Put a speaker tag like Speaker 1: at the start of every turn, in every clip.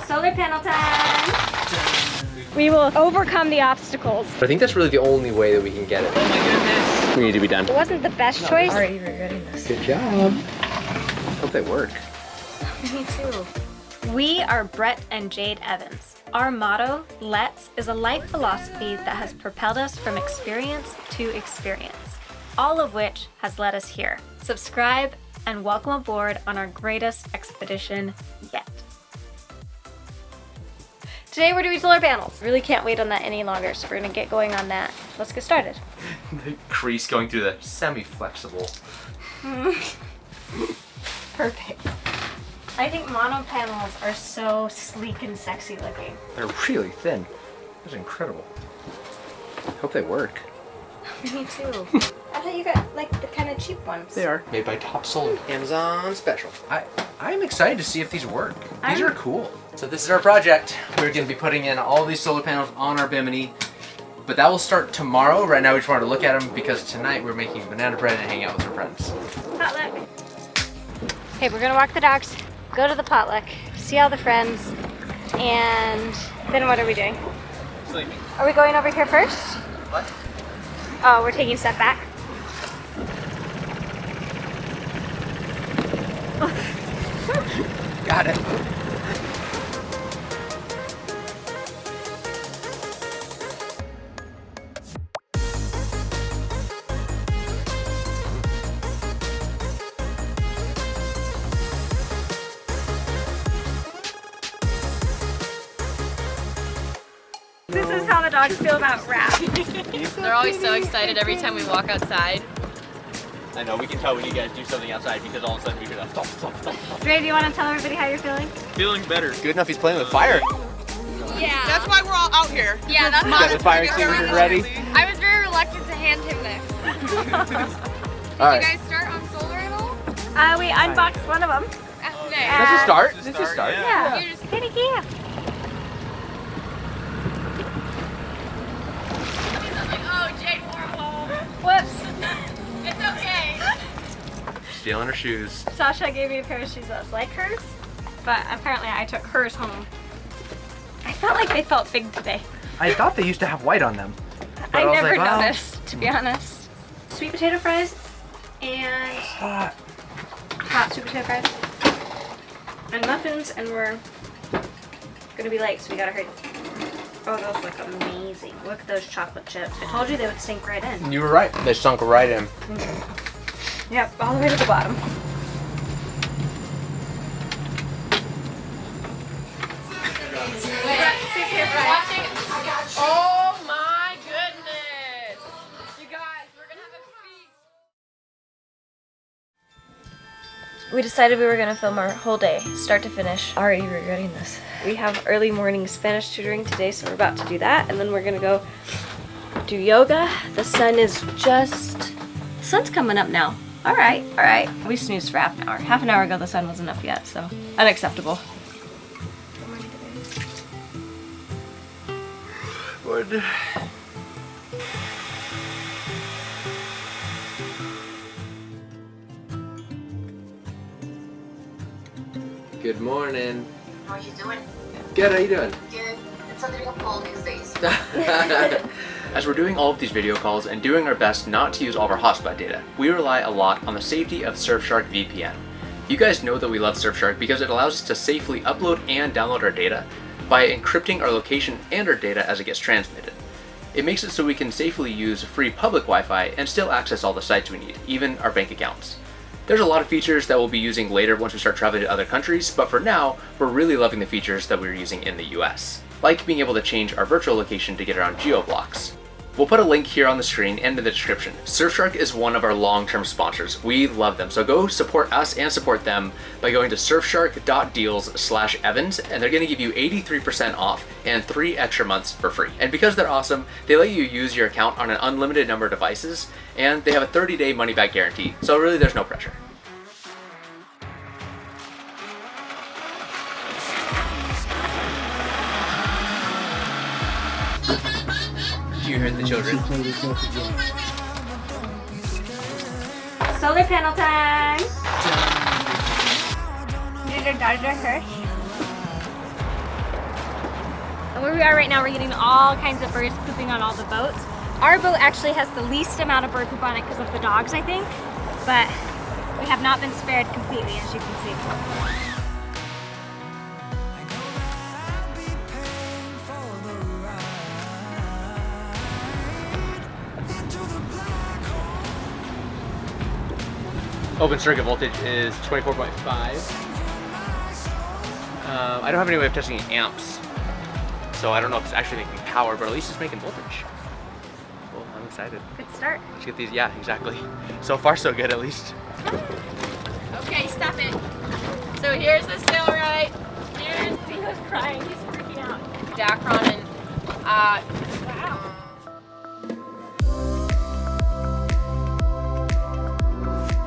Speaker 1: Solar panel time! We will overcome the obstacles.
Speaker 2: I think that's really the only way that we can get it.
Speaker 3: Oh my goodness.
Speaker 2: We need to be done.
Speaker 1: It wasn't the best choice.
Speaker 4: Already regretting this.
Speaker 2: Good job. Hope they work.
Speaker 1: Me too. We are Brett and Jade Evans. Our motto, Let's, is a life philosophy that has propelled us from experience to experience, all of which has led us here. Subscribe and welcome aboard on our greatest expedition yet. Today we're doing solar panels. Really can't wait on that any longer, so we're gonna get going on that. Let's get started.
Speaker 2: The crease going through the semi-flexible.
Speaker 1: Perfect. I think mono panels are so sleek and sexy looking.
Speaker 2: They're really thin. That's incredible. Hope they work.
Speaker 1: Me too. I thought you got like the kind of cheap ones.
Speaker 2: They are. Made by Top Solar. Amazon special. I'm excited to see if these work. These are cool. So this is our project. We're going to be putting in all these solar panels on our Bimini. But that will start tomorrow. Right now we just wanted to look at them because tonight we're making banana bread and hanging out with our friends.
Speaker 1: Potluck. Okay, we're gonna walk the dogs, go to the potluck, see all the friends, and then what are we doing?
Speaker 3: Sleeping.
Speaker 1: Are we going over here first?
Speaker 3: What?
Speaker 1: Oh, we're taking a step back.
Speaker 2: Got it.
Speaker 1: This is how the dogs feel about rap.
Speaker 4: They're always so excited every time we walk outside.
Speaker 3: I know, we can tell when you guys do something outside because all of a sudden we go stop, stop, stop, stop.
Speaker 1: Dre, do you want to tell everybody how you're feeling?
Speaker 3: Feeling better.
Speaker 2: Good enough he's playing with fire.
Speaker 4: Yeah.
Speaker 5: That's why we're all out here.
Speaker 4: Yeah, that's
Speaker 2: You got the fire extinguisher ready?
Speaker 4: I was very reluctant to hand him this.
Speaker 2: All right.
Speaker 4: You guys start on solar at all?
Speaker 1: We unboxed one of them.
Speaker 4: Today.
Speaker 2: That's a start.
Speaker 3: It's a
Speaker 2: That's a
Speaker 3: start,
Speaker 2: start.
Speaker 3: yeah.
Speaker 1: Yeah.
Speaker 4: You just
Speaker 1: Kitty cat.
Speaker 4: like, oh, Jade Warhol.
Speaker 1: Whoops.
Speaker 4: It's okay.
Speaker 2: Stealing her shoes.
Speaker 1: Sasha gave me a pair of shoes that was like hers, but apparently I took hers home. I felt like they felt big today.
Speaker 2: I thought they used to have white on them.
Speaker 1: I
Speaker 2: was
Speaker 1: never
Speaker 2: like, well,
Speaker 1: noticed, to be honest. Sweet potato fries and
Speaker 2: hot.
Speaker 1: hot sweet potato fries and muffins, and we're gonna be late, so we gotta hurry. Oh, those look amazing. Look at those chocolate chips. I told you they would sink right in.
Speaker 2: You were right. They sunk right in.
Speaker 1: Yep, all the way to the bottom.
Speaker 4: Oh my goodness. You guys, we're gonna have a feast.
Speaker 6: We decided we were going to film our whole day, start to finish. Already regretting this. We have early morning Spanish tutoring today, so we're about to do that, and then we're going to go do yoga. The sun is the sun's coming up now. All right. We snoozed for half an hour. Half an hour ago, the sun wasn't up yet, so unacceptable.
Speaker 2: Wood. Good morning.
Speaker 5: How are you doing?
Speaker 2: Good, how you doing?
Speaker 5: Good. It's a little cold these days.
Speaker 2: As we're doing all of these video calls and doing our best not to use all of our hotspot data, we rely a lot on the safety of Surfshark VPN. You guys know that we love Surfshark because it allows us to safely upload and download our data by encrypting our location and our data as it gets transmitted. It makes it so we can safely use free public Wi-Fi and still access all the sites we need, even our bank accounts. There's a lot of features that we'll be using later once we start traveling to other countries, but for now, we're really loving the features that we're using in the US, like being able to change our virtual location to get around geo-blocks. We'll put a link here on the screen and in the description. Surfshark is one of our long-term sponsors. We love them, so go support us and support them by going to surfshark.deals/Evans, and they're gonna give you 83% off and 3 extra months for free. And because they're awesome, they let you use your account on an unlimited number of devices, and they have a 30-day money-back guarantee, so really there's no pressure. You heard the children.
Speaker 1: Solar panel time! Did your daughter first? And where we are right now, we're getting all kinds of birds pooping on all the boats. Our boat actually has the least amount of bird poop on it because of the dogs, I think. But we have not been spared completely, as you can see.
Speaker 2: Open circuit voltage is 24.5. I don't have any way of testing amps, so I don't know if it's actually making power, but at least it's making voltage. Well, I'm excited.
Speaker 1: Good start.
Speaker 2: Let's get these, yeah, exactly. So far so good at least.
Speaker 4: Okay, stop it. So here's the sail right. Here's
Speaker 1: He was crying, he's freaking out.
Speaker 4: Dacron and
Speaker 1: Wow.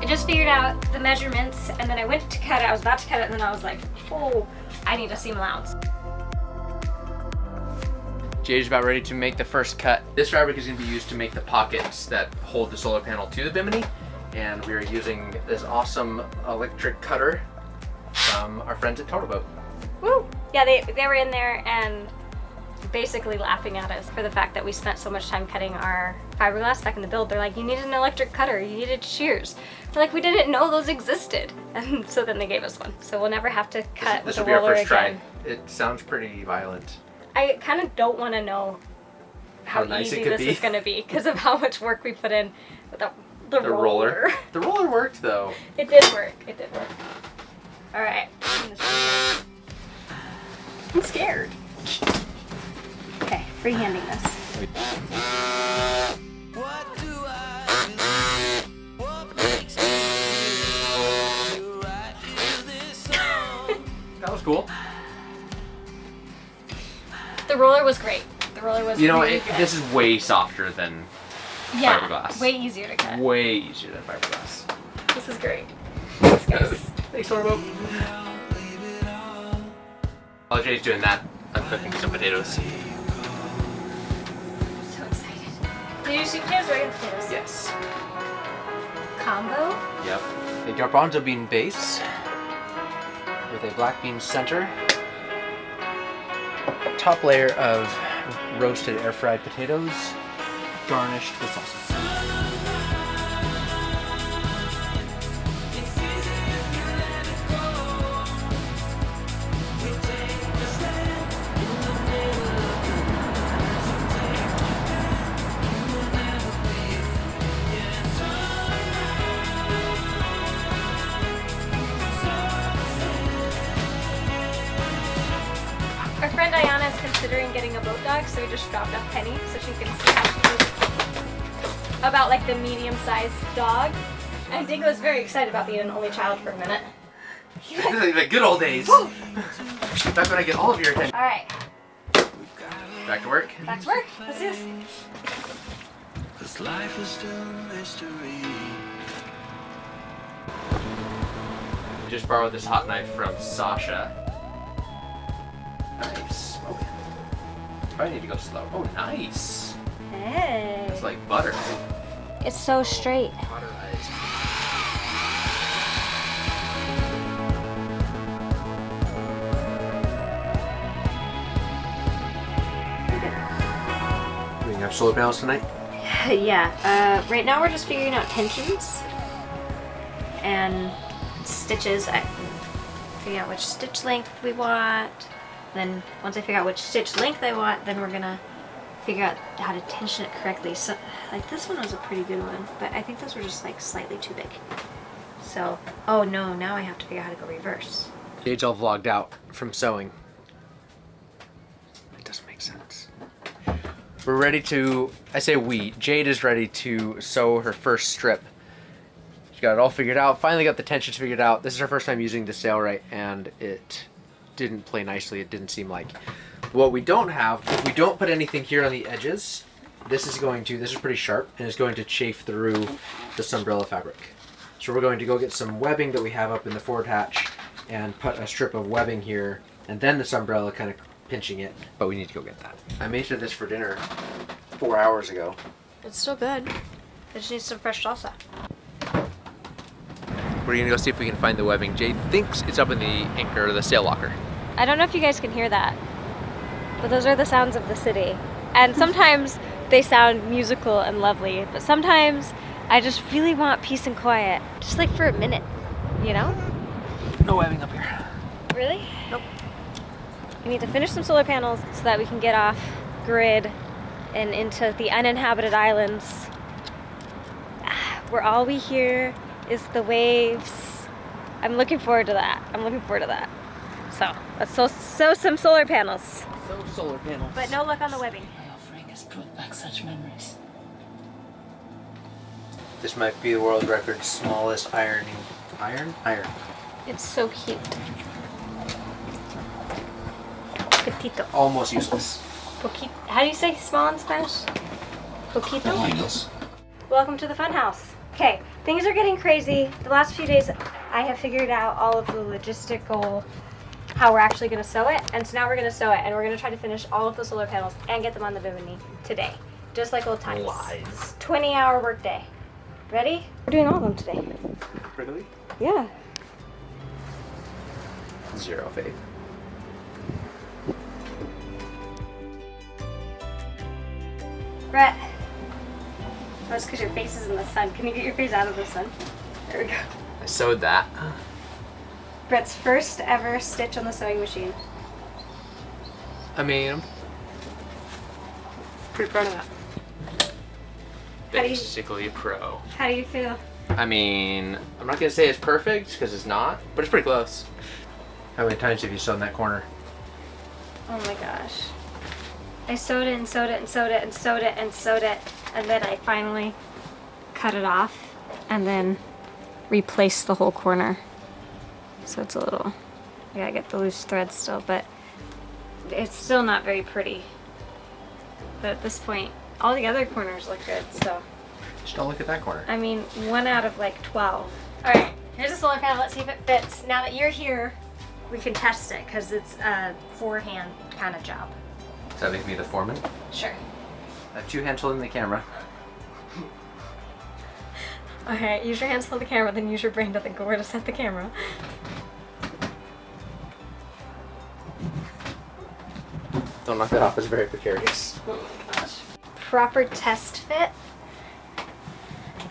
Speaker 1: I just figured out the measurements and then I went to cut it. I was about to cut it and then I was like, oh, I need a seam allowance.
Speaker 2: Jade's about ready to make the first cut. This fabric is going to be used to make the pockets that hold the solar panel to the bimini, and we are using this awesome electric cutter from our friends at Total Boat.
Speaker 1: Woo! Yeah, they were in there and basically laughing at us for the fact that we spent so much time cutting our fiberglass back in the build. They're like, you needed an electric cutter, you needed shears. We're like, we didn't know those existed. And so then they gave us one. So we'll never have to cut
Speaker 2: This
Speaker 1: with
Speaker 2: will
Speaker 1: a
Speaker 2: be our
Speaker 1: roller
Speaker 2: first try.
Speaker 1: again.
Speaker 2: It sounds pretty violent.
Speaker 1: I kind of don't want to know how
Speaker 2: nice it
Speaker 1: easy
Speaker 2: could
Speaker 1: this
Speaker 2: be.
Speaker 1: is going to be because of how much work we put in with the roller.
Speaker 2: The roller worked though.
Speaker 1: It did work. It did work. All right. I'm scared. Okay, freehanding this.
Speaker 2: That was cool.
Speaker 1: The roller was great. The roller was
Speaker 2: You know,
Speaker 1: really good.
Speaker 2: this is way softer than
Speaker 1: yeah,
Speaker 2: fiberglass.
Speaker 1: way easier to cut.
Speaker 2: Way easier than fiberglass.
Speaker 1: This is great. Thanks, guys.
Speaker 2: Thanks, Torbo. While Jay's doing that, I'm cooking some potatoes.
Speaker 1: So excited. Did you sweet potatoes or regular potatoes?
Speaker 2: Yes.
Speaker 1: Combo?
Speaker 2: Yep. A garbanzo bean base with a black bean center. Top layer of roasted air fried potatoes, garnished with salsa.
Speaker 1: Our friend Ayana is considering getting a boat dog, so we just dropped off Penny so she can see how she feels about like the medium-sized dog. And Dingo was very excited about being an only child for a minute.
Speaker 2: The good old days. Back when I get all of your attention.
Speaker 1: All right,
Speaker 2: Back to work.
Speaker 1: back to work. Let's do this.
Speaker 7: Cause life is still a mystery.
Speaker 2: Just borrowed this hot knife from Sasha. Nice. Okay. Probably need to go slow. Oh, nice.
Speaker 1: Hey.
Speaker 2: It's like butter.
Speaker 1: It's so straight.
Speaker 2: Butterized. Doing our solar panels tonight?
Speaker 1: Yeah. Right now we're just figuring out tensions and stitches. I figure out which stitch length we want. Then once I figure out which stitch length I want, then we're gonna figure out how to tension it correctly. So like this one was a pretty good one, but I think those were just like slightly too big. So, oh no, now I have to figure out how to go reverse.
Speaker 2: Jade's all vlogged out from sewing. It doesn't make sense. We're ready to, I say we, Jade is ready to sew her first strip. She got it all figured out, finally got the tensions figured out. This is her first time using the Sailrite and it didn't play nicely, it didn't seem like. What we don't have, if we don't put anything here on the edges, this is pretty sharp and it's going to chafe through the sunbrella fabric. So we're going to go get some webbing that we have up in the forward hatch and put a strip of webbing here and then the sunbrella kind of pinching it, but we need to go get that. I made this for dinner 4 hours ago.
Speaker 1: It's still good. It just needs some fresh salsa.
Speaker 2: We're gonna go see if we can find the webbing. Jade thinks it's up in the anchor or the sail locker.
Speaker 1: I don't know if you guys can hear that.
Speaker 6: but those are the sounds of the city. And sometimes they sound musical and lovely, but sometimes I just really want peace and quiet, just like for a minute, you know?
Speaker 3: No webbing up here.
Speaker 6: Really?
Speaker 3: Nope.
Speaker 6: We need to finish some solar panels so that we can get off grid and into the uninhabited islands where all we hear is the waves. I'm looking forward to that. So let's sew some solar panels.
Speaker 3: So solar panels.
Speaker 6: But no luck on the webbing.
Speaker 7: My offering has brought back such memories.
Speaker 2: This might be the world record smallest ironing. Iron?
Speaker 6: It's so cute. Petito.
Speaker 2: Almost useless.
Speaker 6: Poquito. How do you say small in Spanish? Poquito? Welcome to the fun house. Okay, things are getting crazy. The last few days I have figured out all of the logistical, how we're actually gonna sew it. And so now we're gonna sew it and we're gonna try to finish all of the solar panels and get them on the bimini today. Just like old times.
Speaker 3: Lies.
Speaker 6: 20-hour workday. Ready? We're doing all of them today.
Speaker 2: Really?
Speaker 6: Yeah.
Speaker 2: Zero faith.
Speaker 6: Brett. That's because your face is in the sun. Can you get your face out of the sun? There we go.
Speaker 2: I sewed that.
Speaker 6: Brett's first ever stitch on the sewing machine.
Speaker 2: I mean, I'm pretty proud of that.
Speaker 6: How do you-
Speaker 2: Basically a pro.
Speaker 6: How do you feel?
Speaker 2: I mean, I'm not gonna say it's perfect because it's not, but it's pretty close. How many times have you sewn that corner?
Speaker 6: Oh my gosh. I sewed it and sewed it and sewed it and sewed it and sewed it, and then I finally cut it off and then replaced the whole corner. So it's a little, I gotta get the loose thread still, but it's still not very pretty. But at this point, all the other corners look good, so.
Speaker 2: Just don't look at that corner.
Speaker 6: I mean, 1 out of like 12. All right, here's the solar panel. Let's see if it fits. Now that you're here, we can test it because it's a 4-hand kind of job.
Speaker 2: Does that make me the foreman?
Speaker 6: Sure.
Speaker 2: I have 2 hands holding the camera.
Speaker 6: All right, use your hands to hold the camera, then use your brain to think of where to set the camera.
Speaker 2: Don't knock that off, it's very precarious.
Speaker 6: Oh my gosh. Proper test fit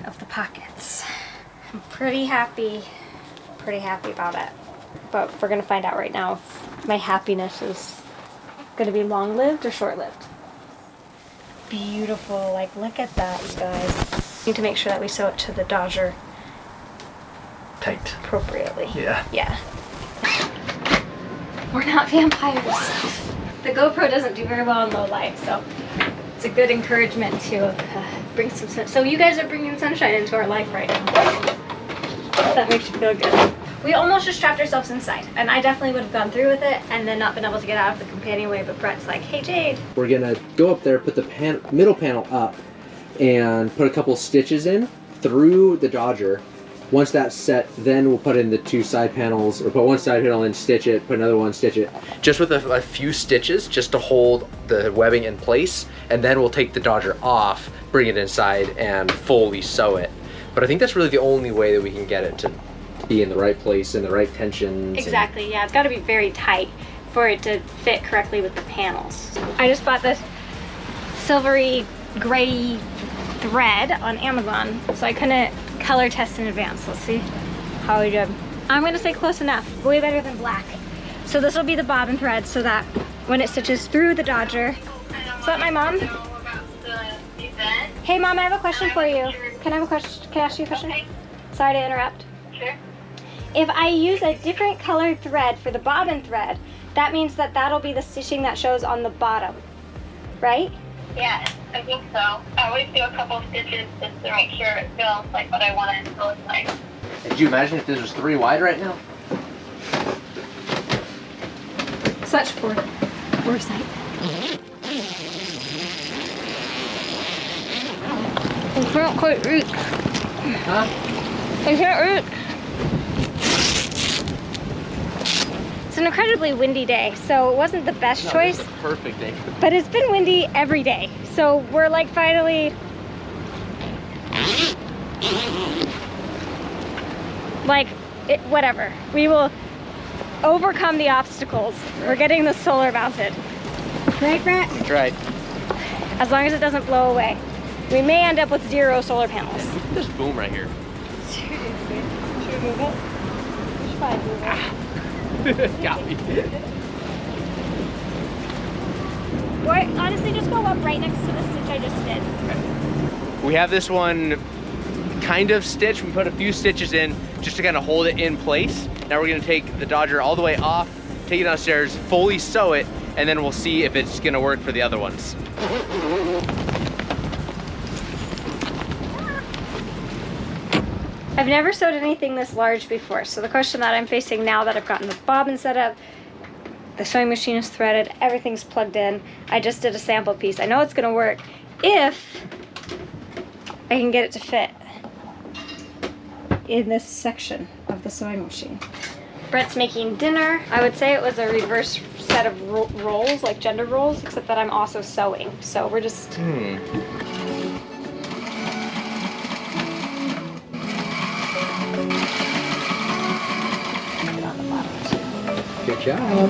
Speaker 6: of the pockets. I'm pretty happy about it. But we're gonna find out right now if my happiness is gonna be long-lived or short-lived. Beautiful, like look at that, you guys. Need to make sure that we sew it to the dodger
Speaker 2: Tight.
Speaker 6: appropriately.
Speaker 2: Yeah.
Speaker 6: Yeah. We're not vampires. The GoPro doesn't do very well in low light, so it's a good encouragement to bring some sun. So you guys are bringing sunshine into our life right now. That makes you feel good. We almost just trapped ourselves inside, and I definitely would have gone through with it and then not been able to get out of the companionway, but Brett's like, hey Jade.
Speaker 8: We're gonna go up there, put the middle panel up, and put a couple stitches in through the dodger. Once that's set, then we'll put in the 2 side panels, or put 1 side panel in, stitch it, put another one, stitch it.
Speaker 2: Just with a few stitches, just to hold the webbing in place, and then we'll take the dodger off, bring it inside, and fully sew it. But I think that's really the only way that we can get it to
Speaker 8: Be in the right place and the right tensions.
Speaker 6: Exactly, yeah, it's got to be very tight for it to fit correctly with the panels. I just bought this silvery gray thread on Amazon, so I couldn't color test in advance. Let's see how we did. I'm gonna say close enough, way better than black. So this will be the bobbin thread so that when it stitches through the dodger. Is that my mom? Hey mom, I have a question for you. Can I have a question? Can I ask you a question? Sorry to interrupt.
Speaker 9: Sure.
Speaker 6: If I use a different colored thread for the bobbin thread, that means that that'll be the stitching that shows on the bottom, right?
Speaker 9: Yeah, I think so. I always do a couple of stitches just to make sure it feels like what I want it to look like.
Speaker 2: Could you imagine if this was 3 wide right now?
Speaker 6: Such foresight. I can't quite reach.
Speaker 2: Huh?
Speaker 6: I can't reach. It's an incredibly windy day, so it wasn't the best choice.
Speaker 2: This is a perfect day.
Speaker 6: But it's been windy every day, so we're like finally whatever. We will overcome the obstacles. We're getting the solar mounted.
Speaker 1: Right, Brett?
Speaker 3: We tried.
Speaker 1: As long as it doesn't blow away. We may end up with 0 solar panels.
Speaker 3: Look at this boom right here.
Speaker 1: Seriously. Should we move it? We should probably move it.
Speaker 3: Got me.
Speaker 1: Or honestly, just go up right next to the stitch I just did.
Speaker 3: We have this one kind of stitched. We put a few stitches in just to kind of hold it in place. Now we're gonna take the Dodger all the way off, take it downstairs, fully sew it, and then we'll see if it's gonna work for the other ones.
Speaker 1: I've never sewed anything this large before, so the question that I'm facing now that I've gotten the bobbin set up, the sewing machine is threaded, everything's plugged in, I just did a sample piece. I know it's gonna work if I can get it to fit in this section of the sewing machine. Brett's making dinner. I would say it was a reverse set of roles, like gender roles, except that I'm also sewing. So we're just...
Speaker 8: Good job.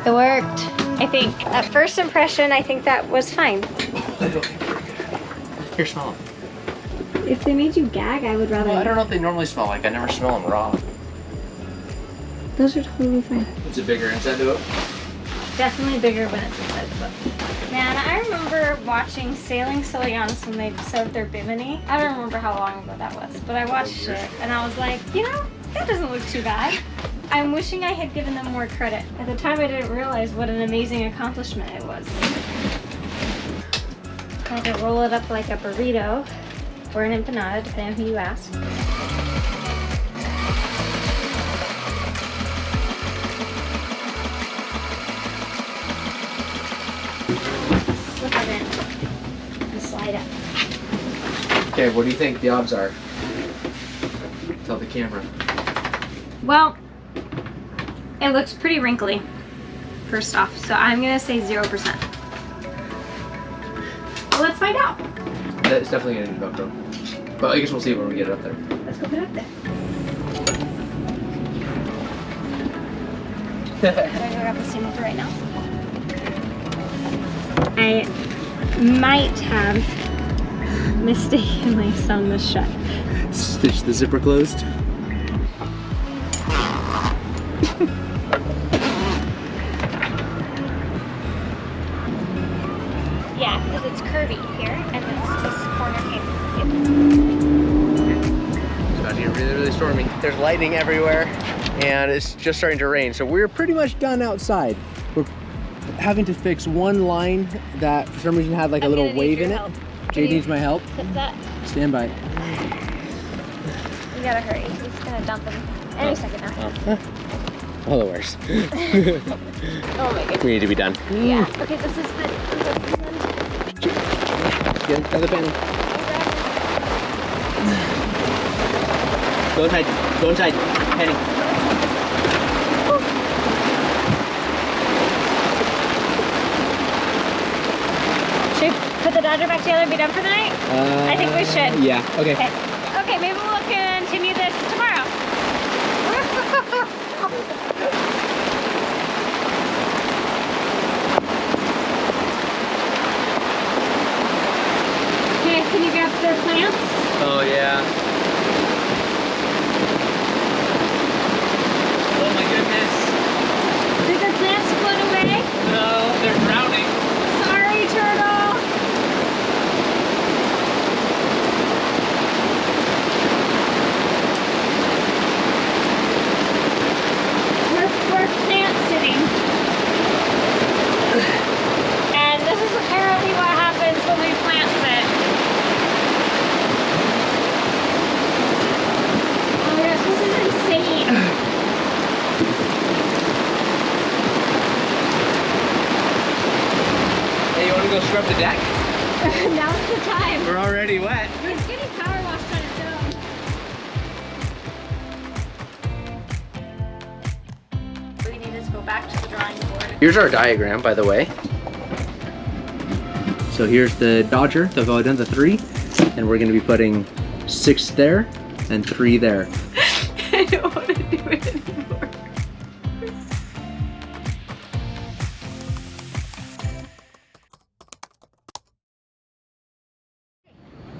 Speaker 1: It worked. I think at first impression, I think that was fine.
Speaker 2: Here, smell them.
Speaker 1: If they made you gag, I would rather...
Speaker 2: Well, I don't know if they normally smell like. I never smell them raw.
Speaker 1: Those are totally fine.
Speaker 2: Is it bigger inside the boat?
Speaker 1: Definitely bigger when it's inside the boat. Man, I remember watching Sailing Silians when they sewed their bimini. I don't remember how long ago that was, but I watched it and I was like, you know, that doesn't look too bad. I'm wishing I had given them more credit. At the time, I didn't realize what an amazing accomplishment it was. I had to roll it up like a burrito or an empanada, depending on who you ask. Slip it in and slide up.
Speaker 2: Okay, what do you think the odds are? Tell the camera.
Speaker 1: Well, it looks pretty wrinkly, first off, so I'm gonna say 0%. Well, let's find out.
Speaker 2: It's definitely gonna need Velcro. But I guess we'll see when we get it up there.
Speaker 1: Let's go put it up there. Should I go grab the steam motor right now? I might have mistakenly sewn this shut.
Speaker 8: Stitch the zipper closed.
Speaker 1: Yeah, because it's curvy here, and this corner came.
Speaker 3: It's about to get really, really stormy. There's lightning everywhere, and it's just starting to rain. So
Speaker 8: We're pretty much done outside. We're having to fix one line that for some reason had like a little wave in it. Jade needs my help.
Speaker 1: Clip that.
Speaker 8: Stand by.
Speaker 1: You gotta hurry. He's gonna dump him any second now.
Speaker 8: All the worst.
Speaker 1: Oh my goodness.
Speaker 3: we need to be done.
Speaker 1: Yeah. Okay, this is the
Speaker 8: Get another panel.
Speaker 3: Go inside. Go inside. Penny.
Speaker 1: Should we put the Dodger back together and be done for the night? I think we should.
Speaker 8: Yeah, okay.
Speaker 1: Okay, maybe we'll continue this tomorrow. Okay, can you grab the plants?
Speaker 3: Oh, yeah. Oh, my goodness.
Speaker 1: Did the plants float away?
Speaker 3: No, they're drowning.
Speaker 1: Sorry, turtle. We're plant sitting. And this is apparently what happens when we plant sit. Oh my gosh, this is insane.
Speaker 3: Hey, you want to go scrub the deck?
Speaker 1: Now's the time.
Speaker 3: We're already wet.
Speaker 1: It's getting power washed on its own. We need to go back to the drawing board.
Speaker 8: Here's our diagram, by the way. So here's the Dodger, the Velodenta 3, and we're gonna be putting 6 there and 3 there.
Speaker 1: I don't want to do it anymore.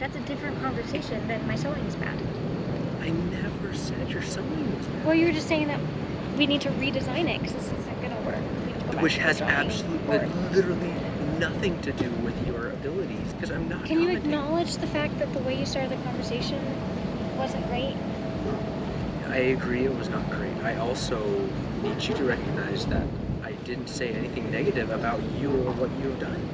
Speaker 10: That's a different conversation than my sewing's bad.
Speaker 3: I never said your sewing was bad.
Speaker 10: Well, you were just saying that we need to redesign it because this isn't gonna work. We need to go back
Speaker 3: Which
Speaker 10: to the
Speaker 3: has
Speaker 10: drawing
Speaker 3: absolutely,
Speaker 10: board.
Speaker 3: literally nothing to do with your abilities, because I'm not
Speaker 10: Can you
Speaker 3: commenting.
Speaker 10: acknowledge the fact that the way you started the conversation wasn't great?
Speaker 3: I agree it was not great. I also need you to recognize that I didn't say anything negative about you or what you have done.